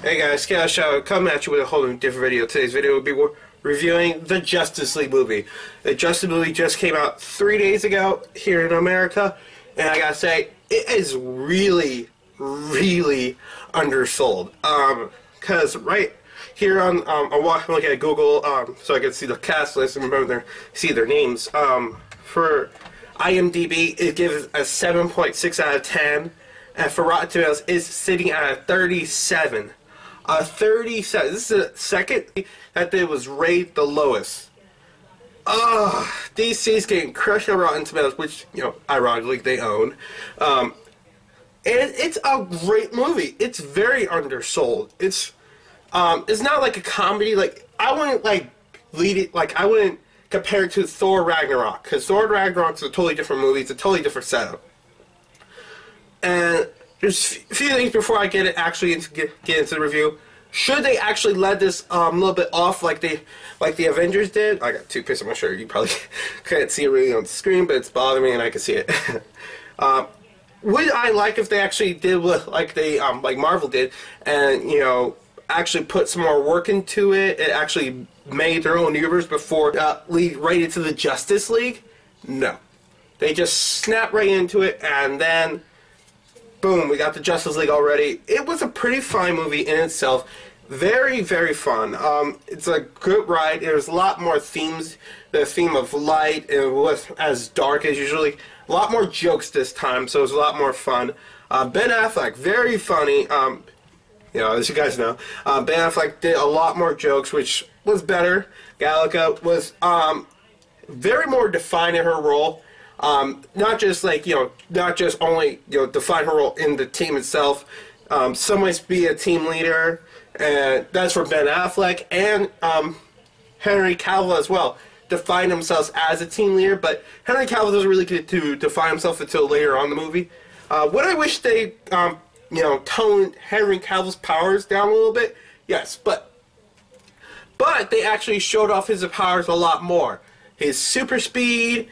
Hey guys, Khaos Show coming at you with a whole different video. Today's video will be reviewing the Justice League movie. The Justice League just came out 3 days ago here in America, and I gotta say, it is really, really undersold. Cause right here on, I'm looking at Google, so I can see the cast list and remember see their names. For IMDb, it gives a 7.6 out of 10, and for Rotten Tomatoes, it's sitting at a 37. 37. This is the second that it was rated the lowest. DC's getting crushed on Rotten Tomatoes, which, you know, ironically they own. And it's a great movie. It's very undersold. It's not like a comedy. Like, I wouldn't I wouldn't compare it to Thor Ragnarok, because Thor Ragnarok's a totally different movie. It's a totally different setup. And there's a few things before I get into the review. Should they actually let this a little bit off like the Avengers did? I got toothpaste on my shirt. You probably can't see it really on the screen, but it's bothering me and I can see it. Would I like if they actually did what like Marvel did, and you know, actually put some more work into it and actually made their own universe before lead right into the Justice League? No, they just snap right into it, and then boom, we got the Justice League already. It was a pretty fine movie in itself. Very, very fun. It's a good ride. There's a lot more themes. The theme of light, it wasn't as dark as usually. A lot more jokes this time, so it was a lot more fun. Ben Affleck, very funny. You know, as you guys know, Ben Affleck did a lot more jokes, which was better. Gallica was very more defined in her role. Not just not just only, define her role in the team itself. Some ways be a team leader, and that's for Ben Affleck and Henry Cavill as well. Define themselves as a team leader, but Henry Cavill doesn't really get to define himself until later on in the movie. Would I wish they, toned Henry Cavill's powers down a little bit? Yes, but they actually showed off his powers a lot more. His super speed,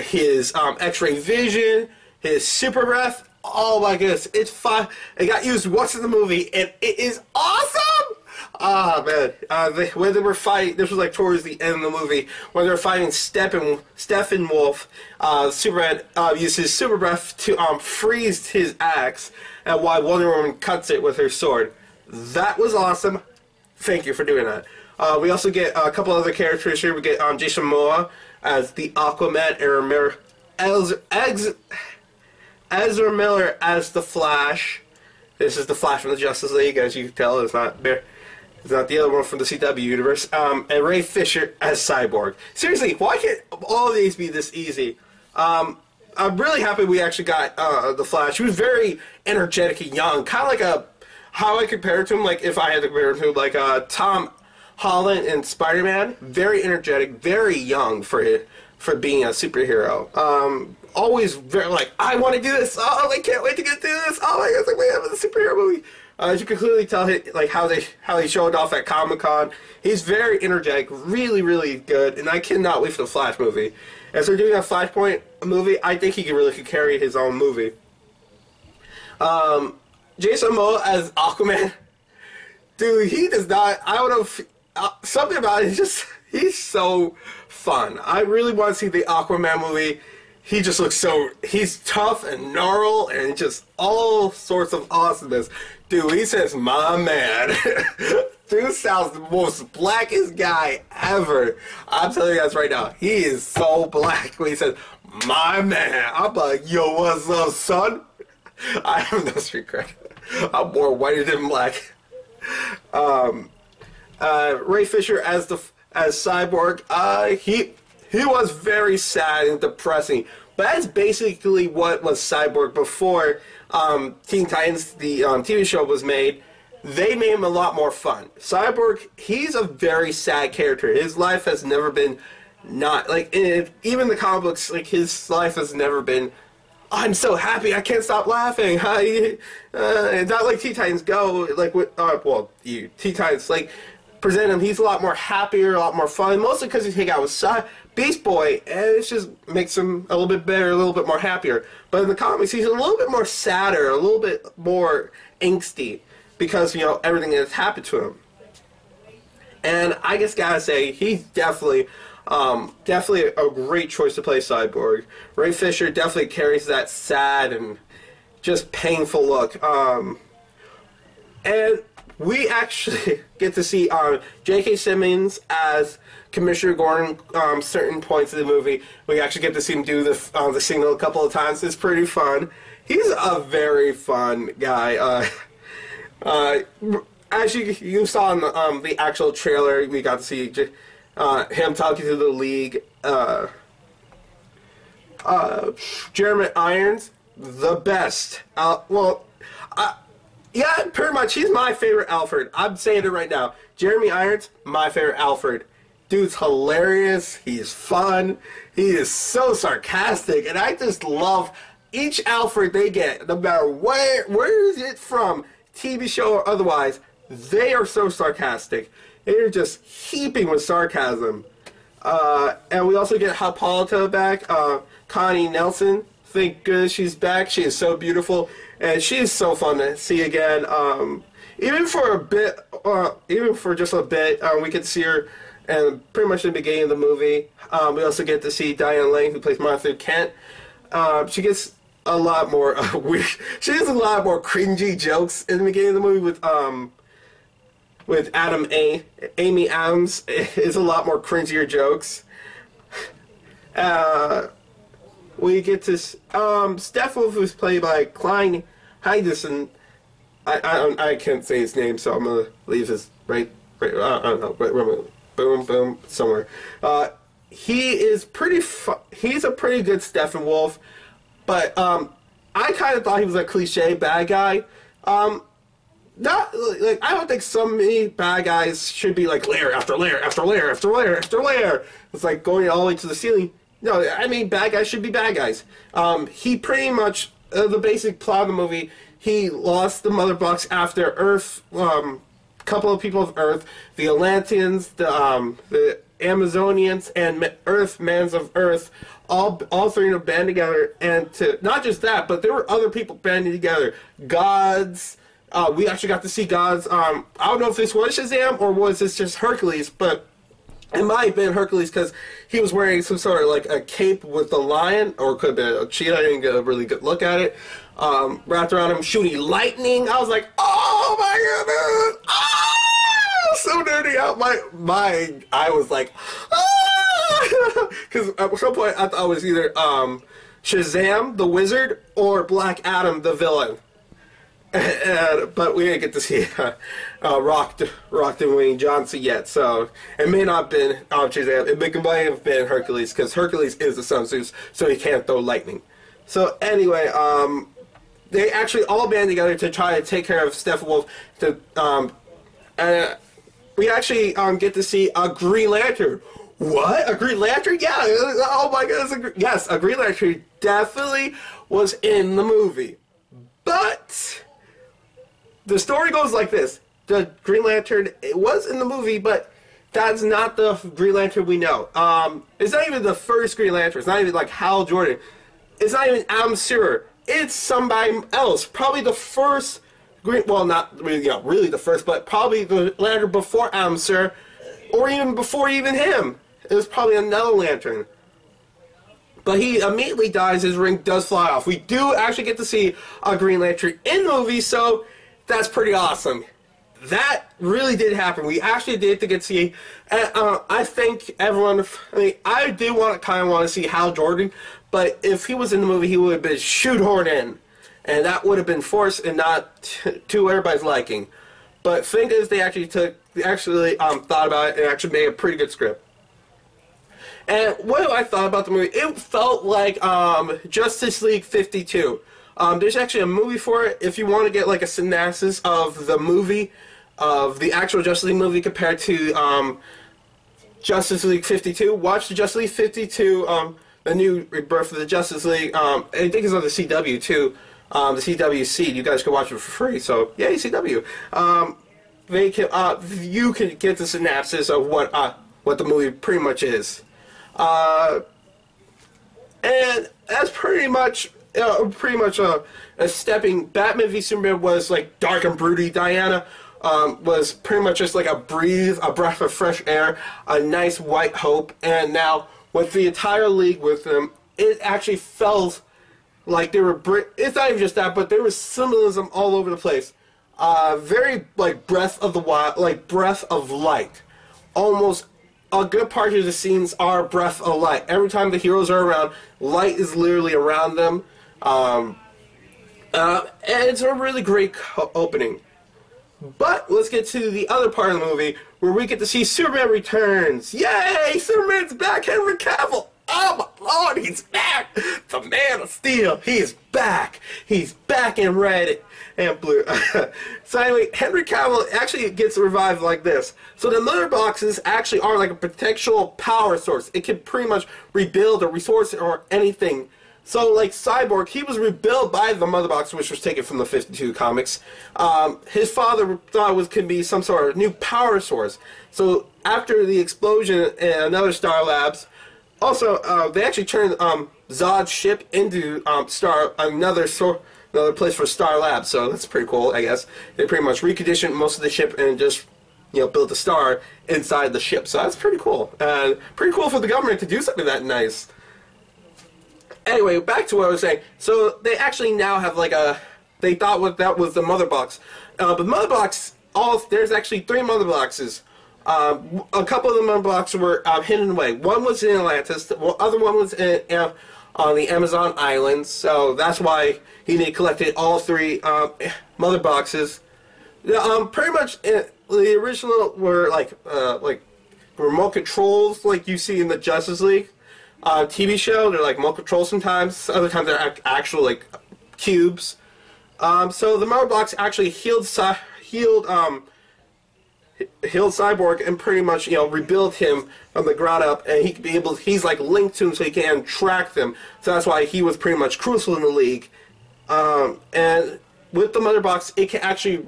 his X-ray vision, his super breath. Oh my goodness, it's fun. It got used once in the movie, and it is awesome. Ah man, when they were fighting, this was like towards the end of the movie when they were fighting Steppenwolf. Superman used his super breath to freeze his axe, and while Wonder Woman cuts it with her sword. That was awesome. Thank you for doing that. We also get a couple other characters here. We get Jason Momoa as the Aquaman, Ezra Miller as the Flash. This is the Flash from the Justice League, as you can tell. It's not the other one from the CW universe. And Ray Fisher as Cyborg. Seriously, why can't all of these be this easy? I'm really happy we actually got the Flash. He was very energetic and young, kind of like how I compare it to him. Like if I had to compare it to him, like Tom Holland and Spider-Man. Very energetic, very young for being a superhero. Always very like, I want to do this. Oh, I can't wait to get through this. Oh my God, it's like, wait, I'm in a superhero movie. As you can clearly tell, like how they showed off at Comic-Con. He's very energetic, really, really good, and I cannot wait for the Flash movie. As they're doing a Flashpoint movie, I think he could carry his own movie. Jason Momoa as Aquaman. Dude, he does not. I don't know. Something about it, he's so fun. I really want to see the Aquaman movie. He just looks he's tough and gnarled and just all sorts of awesomeness. Dude, he says, my man. Dude sounds the most blackest guy ever. I'm telling you guys right now, he is so black when he says, my man. I'm like, yo, what's up, son? I have no street cred. I'm more whiter than black. Ray Fisher as Cyborg, he was very sad and depressing, but that's basically what was Cyborg before Teen Titans, the TV show, was made. They made him a lot more fun. Cyborg, he's a very sad character. His life has never been even the comic books, like his life has never been, I'm so happy, I can't stop laughing. Not like Teen Titans Go, like with, Teen Titans, like, present him, he's a lot more happier, a lot more fun, mostly because he's hanging out with Beast Boy, and it just makes him a little bit better, a little bit more happier. But in the comics, he's a little bit more sadder, a little bit more angsty. because, you know, everything that's happened to him. And I just gotta say, he's definitely a great choice to play Cyborg. Ray Fisher definitely carries that sad and just painful look. And we actually get to see J.K. Simmons as Commissioner Gordon. Certain points of the movie, we actually get to see him do the signal a couple of times. It's pretty fun. He's a very fun guy. As you saw in the actual trailer, we got to see him talking to the League. Jeremy Irons, the best. Yeah, pretty much. He's my favorite Alfred. I'm saying it right now. Jeremy Irons, my favorite Alfred. Dude's hilarious. He's fun. He is so sarcastic, and I just love each Alfred they get, no matter where is it from, TV show or otherwise. They are so sarcastic. They're just heaping with sarcasm. And we also get Hippolyta back. Connie Nelson. Thank goodness she's back. She is so beautiful. And she is so fun to see again. Even for a bit, even for just a bit, we get to see her and pretty much in the beginning of the movie. We also get to see Diane Lane, who plays Martha Kent. She gets a lot more weird. She has a lot more cringy jokes in the beginning of the movie with Amy Adams. Is a lot more cringier jokes. We get to Steppenwolf, who's played by Klein Heiderson. I can't say his name, so I'm gonna leave his right. I don't know. Boom, somewhere. He is he's a pretty good Steppenwolf, but I kind of thought he was a cliche bad guy. Not like, I don't think so many bad guys should be like layer after layer after layer after layer after layer. It's like going all the way to the ceiling. No, I mean bad guys should be bad guys. He pretty much the basic plot of the movie. He lost the Mother Box after Earth. Couple of people of Earth, the Atlanteans, the Amazonians, and Mans of Earth, all three of them band together, and to not just that, but there were other people banding together. Gods. We actually got to see gods. I don't know if this was Shazam or was this just Hercules, but it might have been Hercules because he was wearing some sort of like a cape with a lion, or it could have been a cheetah. I didn't get a really good look at it. Wrapped around him, shooting lightning. I was like, oh my goodness! Ah! So nerding out. I was like, ah! Because at some point I thought it was either Shazam the wizard or Black Adam the villain. But we didn't get to see Rock Dwayne Johnson yet, so it may not have been Shazam. It might have been Hercules, because Hercules is the Sun Zeus, so he can't throw lightning. So anyway, they actually all band together to try to take care of Steppenwolf. We actually get to see a Green Lantern. What? A Green Lantern? Yeah. Oh my goodness. Yes, a Green Lantern definitely was in the movie. But the story goes like this. The Green Lantern, it was in the movie, but that's not the Green Lantern we know. It's not even the first Green Lantern. It's not even like Hal Jordan. It's not even Adam Sewer. It's somebody else. Probably the first well, not really, really the first, but probably the Lantern before Adam Sewer, or even before even him. It was probably another Lantern. But he immediately dies. His ring does fly off. We do actually get to see a Green Lantern in the movie, so that's pretty awesome. That really did happen. We actually did get to see. And, I think everyone. I mean, I did kind of want to see Hal Jordan, but if he was in the movie, he would have been shoehorned in, and that would have been forced and not to everybody's liking. But thing is, they actually thought about it and actually made a pretty good script. And what I thought about the movie, it felt like Justice League 52. There's actually a movie for it. If you want to get like a synopsis of the movie, of the actual Justice League movie compared to Justice League 52, watch the Justice League 52, the new rebirth of the Justice League. I think it's on the CW too, the CWSeed. You guys can watch it for free. So yay, CW. You can get the synopsis of what the movie pretty much is. And that's pretty much pretty much a stepping. Batman v Superman was like dark and broody. Diana was pretty much just like a breath of fresh air, a nice white hope. And now with the entire league with them, it actually felt like they were. It's not even just that, but there was symbolism all over the place. Very like breath of the wild, like breath of light. Almost a good part of the scenes are breath of light. Every time the heroes are around, light is literally around them. And it's a really great opening. But let's get to the other part of the movie where we get to see Superman returns. Yay! Superman's back, Henry Cavill! Oh my lord, he's back! The Man of Steel, he's back! He's back in red and blue. So anyway, Henry Cavill actually gets revived like this. So the mother boxes actually are like a potential power source. It can pretty much rebuild or resource or anything. So like Cyborg, he was rebuilt by the mother box, which was taken from the 52 comics. His father thought it could be some sort of new power source. So after the explosion in another Star Labs, also they actually turned Zod's ship into another place for Star Labs. So that's pretty cool, I guess. They pretty much reconditioned most of the ship and just built a star inside the ship. So that's pretty cool. And pretty cool for the government to do something that nice. Anyway, back to what I was saying. So they actually now have like they thought that was the mother box. But mother box, there's actually 3 mother boxes. A couple of the mother boxes were hidden away. One was in Atlantis. The other one was on the Amazon islands. So that's why he collected all 3 mother boxes. Pretty much the original were like remote controls, like you see in the Justice League. TV show, they're like remote control sometimes. Other times they're actual like cubes. So the mother box actually healed Cyborg and pretty much rebuilt him from the ground up, and he's like linked to him so he can track them. So that's why he was pretty much crucial in the league. And with the mother box, it can actually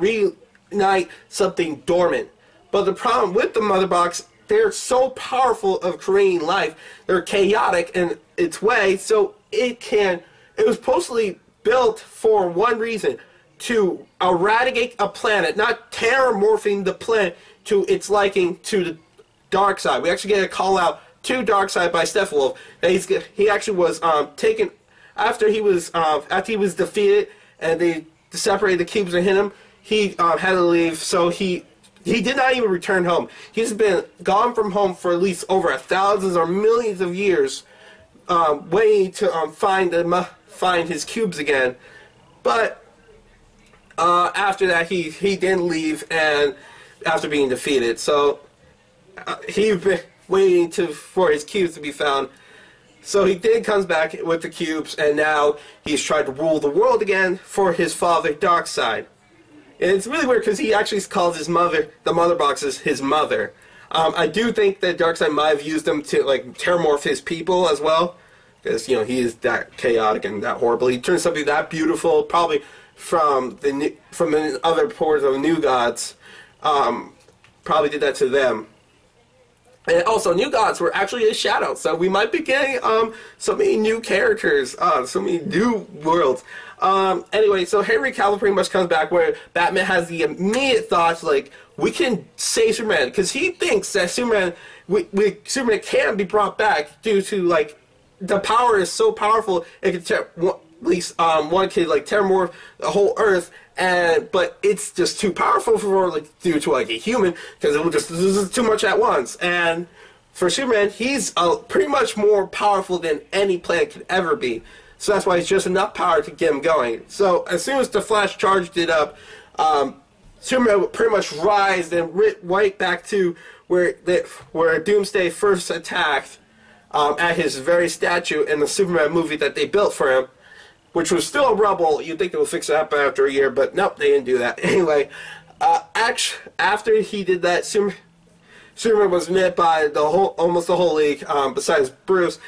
reignite something dormant. But the problem with the mother box, they're so powerful of creating life. They're chaotic in its way, so it was supposedly built for one reason: to eradicate a planet, not terramorphing the planet to its liking to the dark side. We actually get a call out to Darkseid by Steppenwolf. He actually was taken after he was defeated, and they separated the cubes and hit him. He had to leave, so he did not even return home. He's been gone from home for at least over thousands or millions of years, waiting to find his cubes again. But after that, he didn't leave, and after being defeated, so he's been waiting for his cubes to be found. So he comes back with the cubes, and now he's tried to rule the world again for his father, Darkseid. And it's really weird because he actually calls his mother, the mother boxes, his mother. I do think that Darkseid might have used them to like terramorph his people as well, because he is that chaotic and that horrible. He turns something that beautiful, probably from the other ports of New Gods. Probably did that to them. And also, New Gods were actually a shadow, so we might be getting so many new characters, so many new worlds. Anyway, so Henry Cavill pretty much comes back where Batman has the immediate thoughts like, we can save Superman, because he thinks that Superman can be brought back due to like the power is so powerful it can at least one could like terramorph the whole Earth, but it's just too powerful for like due to like a human, because it will just this is too much at once. And for Superman, he's pretty much more powerful than any planet could ever be. So that's why it's just enough power to get him going. So as soon as the Flash charged it up, Superman pretty much rised and right back to where Doomsday first attacked at his very statue in the Superman movie that they built for him, which was still a rubble. You'd think they would fix it up after a year, but nope, they didn't do that. Anyway, after he did that, Superman was met by almost the whole league, besides Bruce.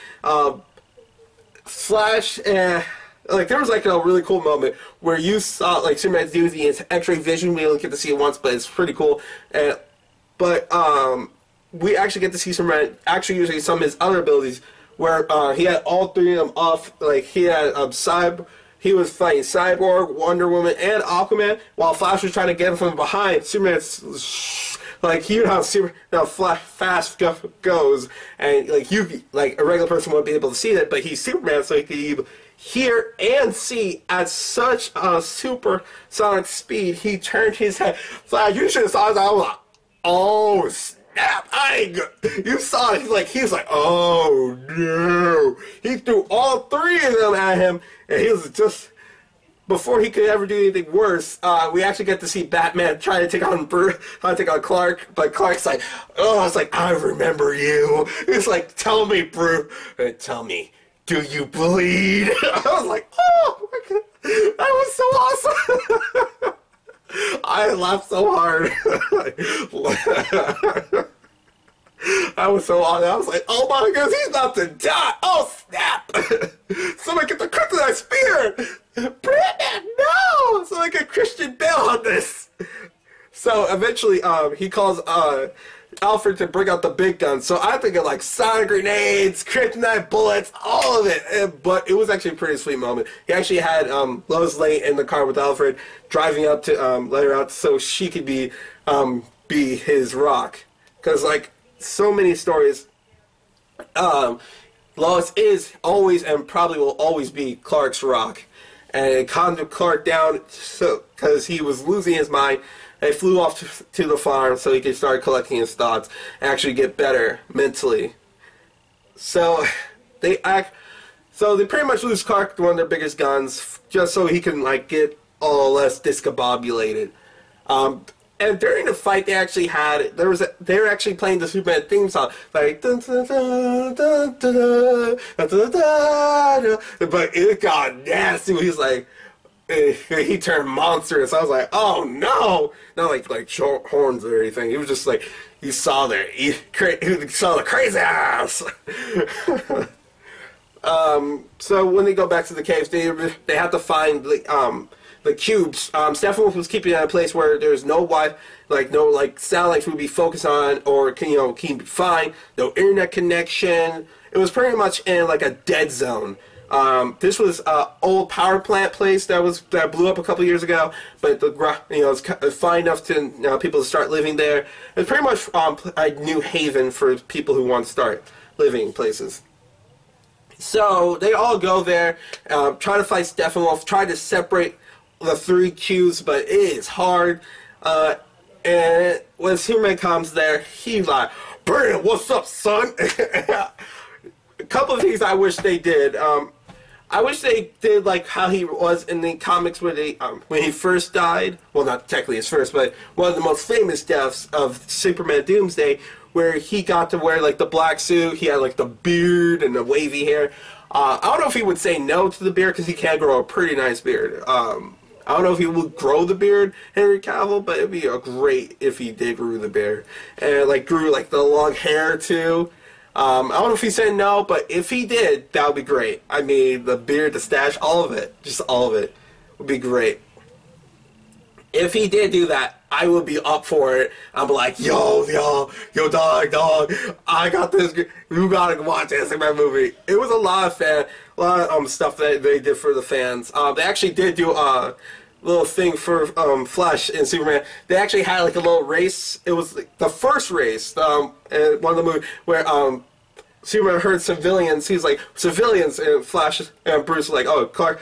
Flash, like there was like a really cool moment where you saw like Superman do the X-ray vision. We only get to see it once, but it's pretty cool. But we actually get to see Superman actually using some of his other abilities, where he had all three of them off. Like he had he was fighting Cyborg, Wonder Woman, and Aquaman, while Flash was trying to get him from behind. Superman's like, you know how fast goes, and like a regular person wouldn't be able to see that, but he's Superman, so he could hear and see at such a supersonic speed. He turned his head. Flash, you should have saw that. I was like, oh snap! You saw it. He was like, oh no! He threw all three of them at him, and he was just. Before he could ever do anything worse, we actually get to see Batman try to take on Clark, but Clark's like, oh, it's like, I remember you. It's like, tell me, Bruce, tell me, do you bleed? I was like, oh my god, that was so awesome. I laughed so hard. That was so awesome. I was like, oh my goodness, he's about to die. Oh snap. Somebody get the kryptonite spear. Batman, no! So like a Christian Bale on this. So eventually, he calls Alfred to bring out the big guns. So I think of like sonic grenades, kryptonite bullets, all of it. But it was actually a pretty sweet moment. He actually had Lois Lane in the car with Alfred, driving up to let her out so she could be his rock. Because like so many stories, Lois is always and probably will always be Clark's rock. And it calmed Clark down because he was losing his mind. They flew off to the farm so he could start collecting his thoughts and actually get better mentally. So they pretty much lose Clark, one of their biggest guns, just so he can like get all less discombobulated. And during the fight, they actually had they were actually playing the Superman theme song, like dun, dun, dun, dun, dun, dun, dun, dun, dun, but it got nasty. He's like, he turned monstrous. I was like, oh no, not like short horns or anything. He was just like, you saw the crazy ass. So when they go back to the caves, they have to find the cubes. Steppenwolf was keeping it in a place where there's no satellites would be focused on, or keep fine. No internet connection. It was pretty much in like a dead zone. This was an old power plant place that blew up a couple years ago, but it's fine enough to people to start living there. It's pretty much a new haven for people who want to start living places. So they all go there, try to fight Steppenwolf, try to separate the three cubes, but it is hard. And when Superman comes there, he's like, "Bam, what's up, son?" A couple of things I wish they did. I wish they did like how he was in the comics when he first died. Well, not technically his first, but one of the most famous deaths of Superman Doomsday, where he got to wear like the black suit. He had like the beard and the wavy hair. I don't know if he would say no to the beard because he can grow a pretty nice beard. I don't know if he would grow the beard, Henry Cavill, but it'd be great if he did grow the beard and like grew like the long hair too. I don't know if he said no, but if he did, that would be great. I mean, the beard, the stash, all of it, just all of it would be great. If he did do that, I would be up for it. I'm like, yo, dog, I got this. You gotta watch this in my movie. It was a lot of stuff that they did for the fans. They actually did do a little thing for Flash and Superman. They actually had like a little race. It was like the first race in one of the movies where Superman heard civilians. He's like, civilians, and Flash and Bruce are like, oh, Clark,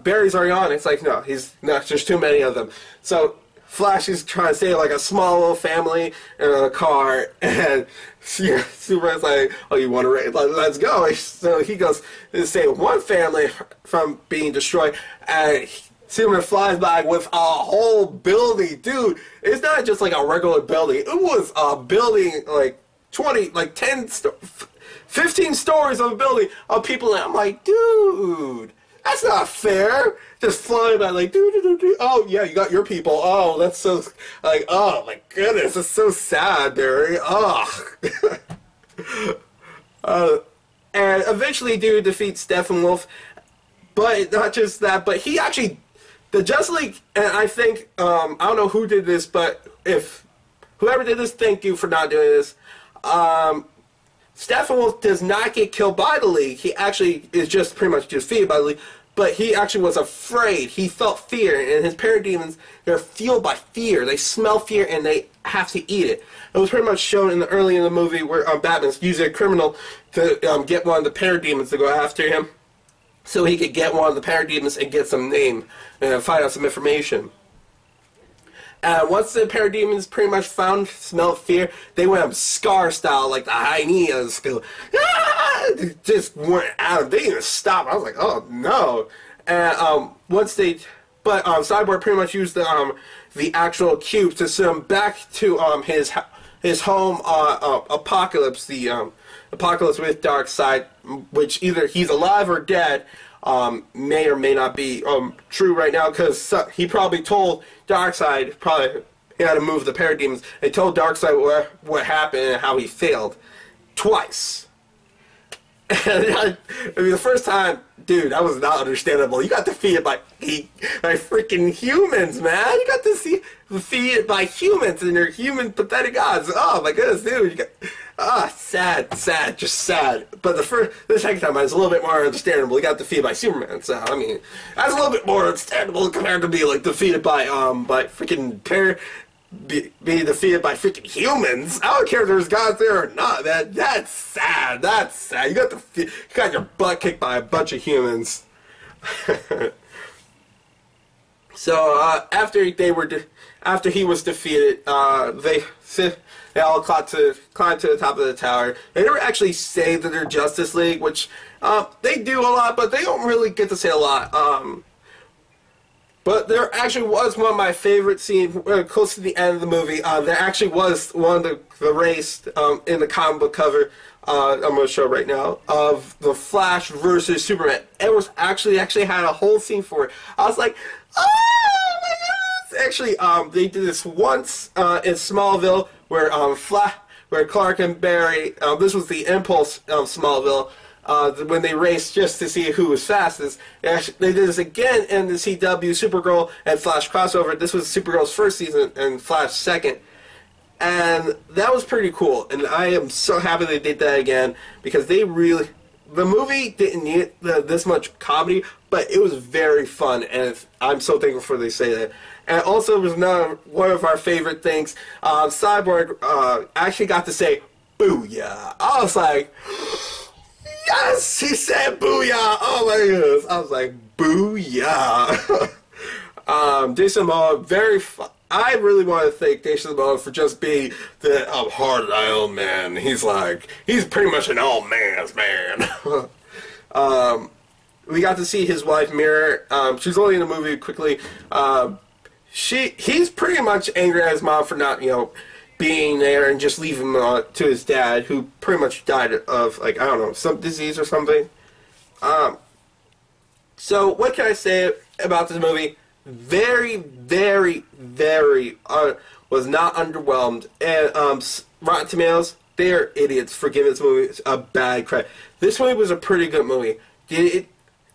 Barry's already on. It's like, no, he's not. There's too many of them. So Flash is trying to save like a small little family in a car, and Superman's like, oh, you want to race? Let's go. So he goes to save one family from being destroyed, and Superman flies by with a whole building. Dude, it's not just like a regular building. It was a building like 15 stories of a building of people, and I'm like, dude, that's not fair. Just flying by like, oh yeah, you got your people. Oh, that's so, like, oh my goodness, it's so sad, Barry. Oh. And eventually, dude defeats Steppenwolf, but not just that, but he actually, the Justice League, and I think, I don't know who did this, but if whoever did this, thank you for not doing this. Steppenwolf does not get killed by the League. He actually is just pretty much defeated by the League. But he actually was afraid. He felt fear, and his parademons, they're fueled by fear. They smell fear, and they have to eat it. It was pretty much shown early in the movie where Batman's using a criminal to get one of the parademons to go after him, so he could get one of the parademons and get some name and find out some information. Once the parademons pretty much smelled fear, they went up Scar style, like the hyenas. Just went out. They didn't even stop. I was like, oh no. And but Cyborg pretty much used the actual cube to send him back to his home, Apocalypse, the Apocalypse with Darkseid, which either he's alive or dead. May or may not be true right now, because he probably told Darkseid he had to move the parademons. He told Darkseid what happened and how he failed twice. I mean, the first time, dude, that was not understandable. You got defeated by freaking humans, man. You got defeated by humans, and they're human pathetic gods. Oh my goodness, dude. Sad, just sad. But the second time, it's a little bit more understandable. You got defeated by Superman, so I mean, that's a little bit more understandable compared to being defeated by freaking being defeated by freaking humans. I don't care if there's gods there or not. That's sad. That's sad. You got your butt kicked by a bunch of humans. So after he was defeated, they all climbed to the top of the tower. They never actually say that they're Justice League, which they do a lot, but they don't really get to say a lot. But there actually was one of my favorite scenes close to the end of the movie. There actually was one of the race in the comic book cover I'm going to show right now of the Flash versus Superman. It was actually had a whole scene for it. I was like, oh my goodness! Actually, they did this once in Smallville where Clark and Barry. This was the Impulse Smallville. When they raced just to see who was fastest. They did this again in the CW Supergirl and Flash crossover. This was Supergirl's first season and Flash second. And that was pretty cool. And I am so happy they did that again, because the movie didn't need this much comedy, but it was very fun, and I'm so thankful for they say that. And also, it was one of our favorite things. Cyborg actually got to say "booyah." I was like, yes, he said booyah! Oh my goodness. I was like, booyah! Jason Momoa, very fun. I really want to thank Jason Momoa for just being the hard Iron Man. He's pretty much an all man's man. We got to see his wife, Mira. She's only in the movie quickly. He's pretty much angry at his mom for not, being there and just leaving him to his dad, who pretty much died of, I don't know, some disease or something. So what can I say about this movie? Very, very, very was not underwhelmed. And Rotten Tomatoes, they are idiots for giving this movie a bad credit. This movie was a pretty good movie. Did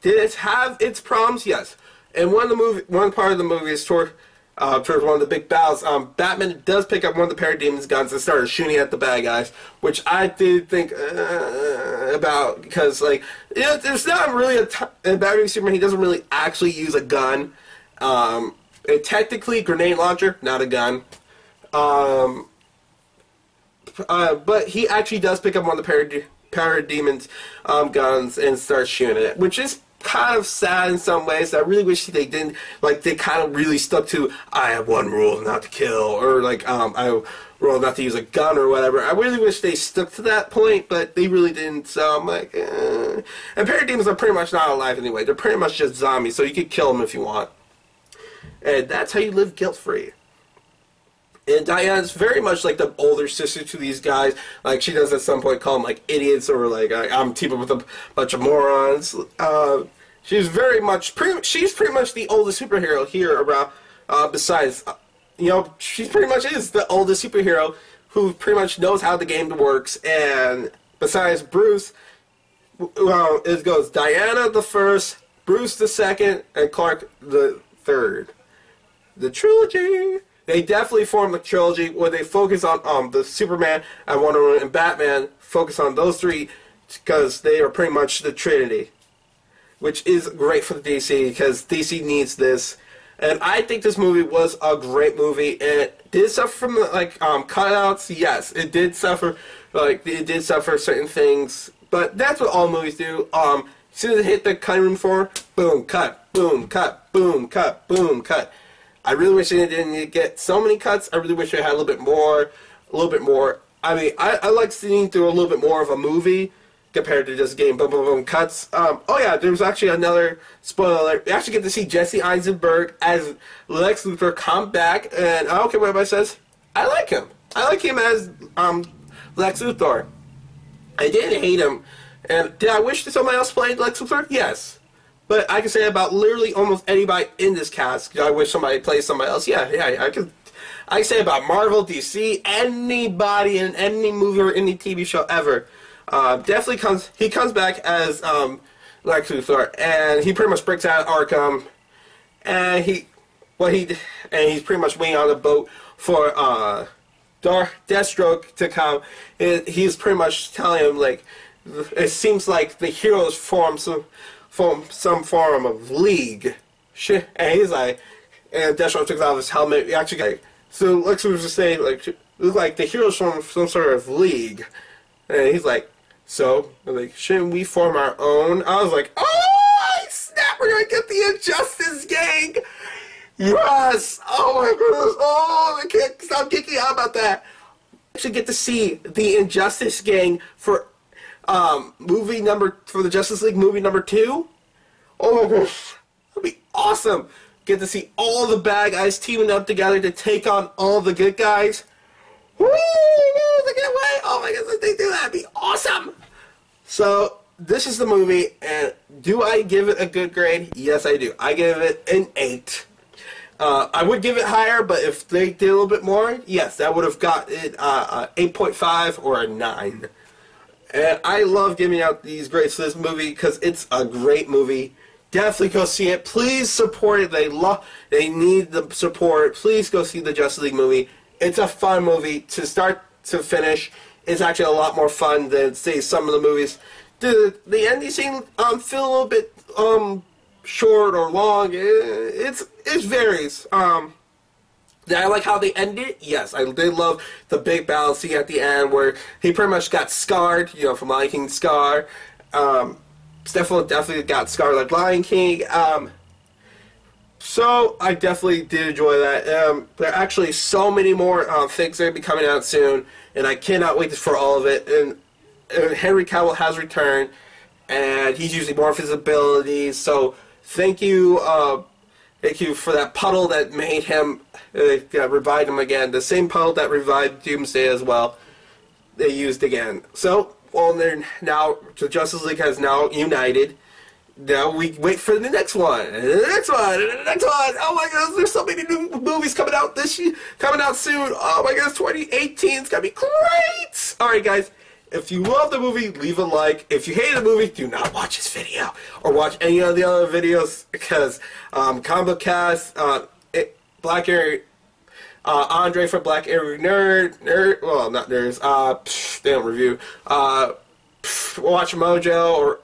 it have its problems? Yes. And one part of the movie is towards one of the big battles. Batman does pick up one of the Parademons guns and started shooting at the bad guys, which I did think about, because there's not really in Batman v Superman, he doesn't really actually use a gun. Technically, grenade launcher, not a gun. But he actually does pick up one of the Parademons guns and starts shooting it, which is kind of sad in some ways. I really wish they didn't, they kind of really stuck to, I have one rule, not to kill, or I have rule not to use a gun or whatever. I really wish they stuck to that point, but they really didn't, so I'm like, eh. And Parademons are pretty much not alive anyway. They're pretty much just zombies, so you could kill them if you want. And that's how you live guilt-free. And Diana's very much like the older sister to these guys. She does at some point call them, idiots, or, I'm teaming with a bunch of morons. She's very much, she's pretty much the oldest superhero here around, besides, she pretty much is the oldest superhero who pretty much knows how the game works. And besides Bruce, it goes Diana the first, Bruce the second, and Clark the third. The trilogy. They definitely formed a trilogy where they focus on the Superman and Wonder Woman and Batman, focus on those three because they are pretty much the Trinity, which is great for the DC because DC needs this. And I think this movie was a great movie. It did suffer from cutouts, yes. It did suffer certain things, but that's what all movies do. As soon as it hit the cutting room floor, boom, cut, boom, cut, boom, cut, boom, cut. I really wish it didn't get so many cuts. I really wish it had a little bit more. I mean, I like seeing through a little bit more of a movie compared to just getting boom, boom, boom cuts. Oh yeah, there was actually another spoiler alert. We actually get to see Jesse Eisenberg as Lex Luthor come back, and I don't care what everybody says. I like him. I like him as Lex Luthor. I didn't hate him. And did I wish that somebody else played Lex Luthor? Yes. But I can say about literally almost anybody in this cast. I wish somebody played somebody else. Yeah, I can. I can say about Marvel, DC, anybody in any movie or any TV show ever. Definitely comes back as Lex Luthor, and he pretty much breaks out of Arkham, and he's pretty much waiting on the boat for Deathstroke to come. He's pretty much telling him, like, it seems like the heroes form some form of league. Shit, and he's like, and Deathstroke takes off his helmet. He actually, like, so Lex Luthor was saying, like the heroes form some sort of league, and he's like, so, like, shouldn't we form our own? I was like, oh, snap, we're gonna get the Injustice Gang! Yes! Oh my goodness, oh, I can't stop geeking out about that. I actually get to see the Injustice Gang for the Justice League movie number 2. Oh my gosh, that'd be awesome. Get to see all the bad guys teaming up together to take on all the good guys. Woo! I can't wait! Oh my goodness, if they do that, that'd be awesome! So, this is the movie, and do I give it a good grade? Yes, I do. I give it an 8. I would give it higher, but if they did a little bit more, yes, that would have got it 8.5 or a 9. And I love giving out these grades to this movie because it's a great movie. Definitely go see it. Please support it. They need the support. Please go see the Justice League movie. It's a fun movie to start to finish. It's actually a lot more fun than, say, some of the movies. The ending scene feel a little bit short or long. It varies. Did I like how they ended it? Yes, I did love the big battle scene at the end where he pretty much got scarred, from Lion King Scar. Definitely got scarred like Lion King. So I definitely did enjoy that. There are actually so many more things that will be coming out soon, and I cannot wait for all of it. And Henry Cavill has returned, and he's using more of his abilities. So thank you for that puddle that made him revived him again. The same puddle that revived Doomsday as well. They used again. So now the Justice League has now united. Now we wait for the next one, and the next one, and the next one. Oh my goodness, there's so many new movies coming out this year, coming out soon. Oh my goodness, 2018 is gonna be great. All right, guys, if you love the movie, leave a like. If you hate the movie, do not watch this video or watch any of the other videos because Combo Cast, Black Arrow, Andre from Black Arrow well, not nerds. They don't review. Watch Mojo or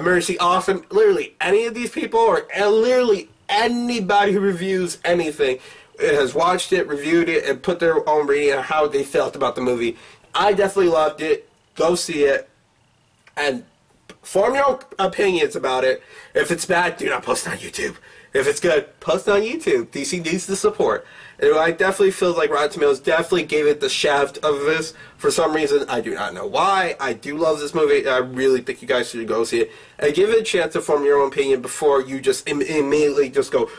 Mercy Often, literally any of these people or literally anybody who reviews anything has watched it, reviewed it, and put their own rating on how they felt about the movie. I definitely loved it. Go see it and form your own opinions about it. If it's bad, do not post on YouTube. If it's good, post on YouTube. DC needs the support. And I definitely feel like Rotten Tomatoes definitely gave it the shaft of this. For some reason, I do not know why. I do love this movie. I really think you guys should go see it. And give it a chance to form your own opinion before you just immediately just go,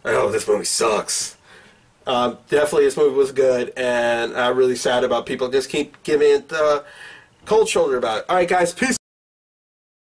oh, this movie sucks. Definitely this movie was good. And I'm really sad about people just keep giving it the cold shoulder about it. Alright guys, peace.